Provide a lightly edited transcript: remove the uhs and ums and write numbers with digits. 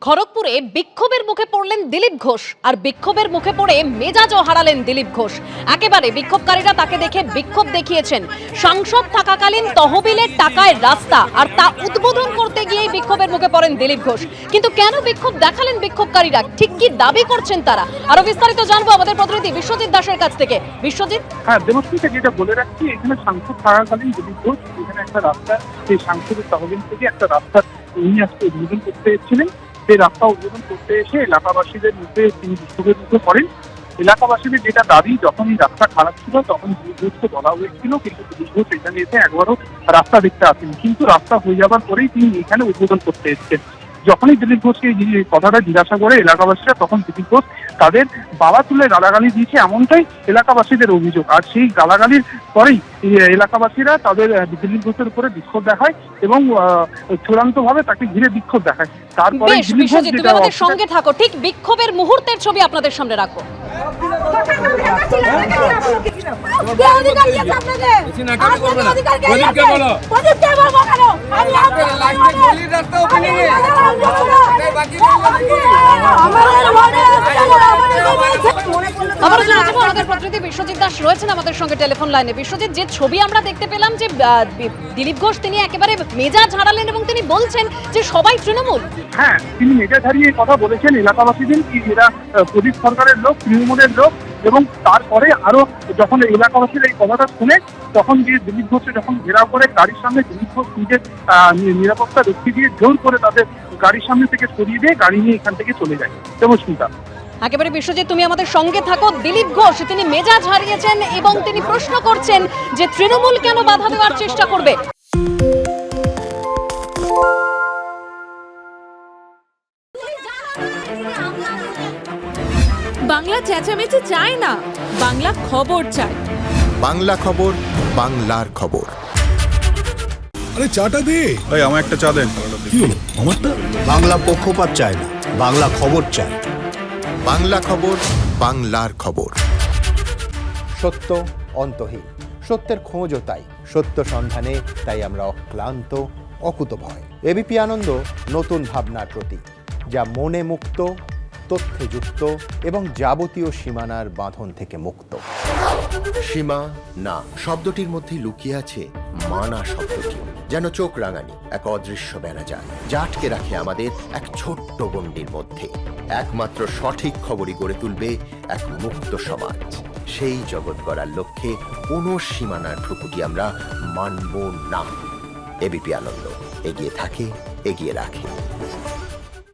খড়গপুরে বিক্ষোভের মুখে পড়লেন দিলীপ ঘোষ, আর বিক্ষোভের মুখে পড়ে মেজাজও হারালেন দিলীপ ঘোষ। একেবারে বিক্ষোভকারীরা তাকে দেখে বিক্ষোভ দেখিয়েছেন। সাংসদ থাকাকালীন তহবিলের টাকায় রাস্তা, আর তা উদ্বোধন করতে গিয়েই বিক্ষোভের মুখে পড়েন দিলীপ ঘোষ। কিন্তু কেন বিক্ষোভ দেখালেন বিক্ষোভকারীরা, ঠিক কি দাবি করছেন তারা, আরো বিস্তারিত জানবো আমাদের প্রতিনিধি বিশ্বজিৎ দাসের কাছ থেকে। বিশ্বজিৎ। হ্যাঁ, দেবশ্রীকে যেটা বলে রাখছি, এখানে সাংসদ থাকাকালীন দিলীপ ঘোষ এখানে একটা রাস্তা, সেই সাংসদের তহবিল থেকে একটা রাস্তা উনি আজকে উদ্বোধন করতে এসেছিলেন। সেই রাস্তা উদ্বোধন করতে এসে এলাকাবাসীদের মধ্যে তিনি বিক্ষোভের মুখে পড়েন। এলাকাবাসীদের যেটা দাবি, যখন এই রাস্তা খারাপ ছিল তখন দিলীপ ঘোষকে বলা হয়েছিল, কিন্তু দিলীপ ঘোষ এখানে এসে একবারও রাস্তা দেখতে আসেন। কিন্তু রাস্তা হয়ে যাবার পরেই তিনি এখানে উদ্বোধন করতে এসেছেন। যখনই দিলীপ ঘোষকে এই কথাটা জিজ্ঞাসা করে এলাকাবাসীরা, তখন দিলীপ ঘোষ তাদের বাবা তুলে গালাগালি দিয়েছে, এমনটাই এলাকাবাসীদের অভিযোগ। আর সেই গালাগালির পরেই এলাকাবাসীরা তাদের দিলীপ ঘোষের উপরে বিক্ষোভ দেখায় এবং চূড়ান্তভাবে তাকে ঘিরে বিক্ষোভ দেখায়। তারপরে বিশ্বজিৎ, তুমি আমাদের সঙ্গে থাকো, ঠিক বিক্ষোভের মুহূর্তের ছবি আপনাদের সামনে রাখো। আমাদের প্রতিনিধি বিশ্বজিৎ দাস রয়েছেন আমাদের সঙ্গে টেলিফোন লাইনে। বিশ্বজিৎ, যে ছবি আমরা দেখতে পেলাম যে দিলীপ ঘোষ তিনি একেবারে মেজাজ হারালেন এবং তিনি বলছেন যে সবাই তৃণমূল। হ্যাঁ, তিনি মেজাজ হারিয়ে কথা বলেছেন এলাকাবাসীদের কি এরা প্রদীপ সরকারের লোক, তৃণমূলের লোক। এবং তারপরে আরো যখন এলাকাবাসীরা এই কথাটা শুনে, তখন গিয়ে দিলীপ ঘোষকে যখন ঘেরাও করে গাড়ির সামনে দিলীপ ঘোষ নিজের নিরাপত্তা রক্ষী দিয়ে জোর করে তাদের গাড়ির সামনে থেকে সরিয়ে দিয়ে গাড়ি নিয়ে এখান থেকে চলে যায়। দেবস্মিতা। একেবারে বিশ্বজিৎ, তুমি আমাদের সঙ্গে থাকো। দিলীপ ঘোষ তিনি মেজাজ হারিয়েছেন এবং তিনি প্রশ্ন করছেন যে তৃণমূল কেন বাধা দেওয়ার চেষ্টা করবে। বাংলা চেঁচামেচি চায় না, বাংলা খবর চায়। বাংলা খবর, বাংলার খবর। আরে চাটা দে। এই আমার একটা চা দেন। কি হলো আমারটা? বাংলা পক্ষপাত চায় না, বাংলা খবর চায়। বাংলা খবর, বাংলার খবর। সত্য অন্তহীন, সত্যের খোঁজও তাই, সত্য সন্ধানে তাই আমরা অক্লান্ত, অকুতভয়। এবিপি আনন্দ নতুন ভাবনার প্রতীক, যা মনে মুক্ত, তথ্যে যুক্ত এবং যাবতীয় সীমানার বাঁধন থেকে মুক্ত। সীমা না শব্দটির মধ্যে লুকিয়ে আছে মানা শব্দটি, যেন চোখ রাঙানি এক অদৃশ্য বেড়াজাল, যা আটকে রাখে আমাদের এক ছোট্ট গণ্ডির মধ্যে। একমাত্র সঠিক খবরই গড়ে তুলবে এক মুক্ত সমাজ। সেই জগৎ গড়ার লক্ষ্যে কোনো সীমানার ঠুকুটি আমরা মানব না। এবিপি আনন্দ এগিয়ে থাকে, এগিয়ে রাখে।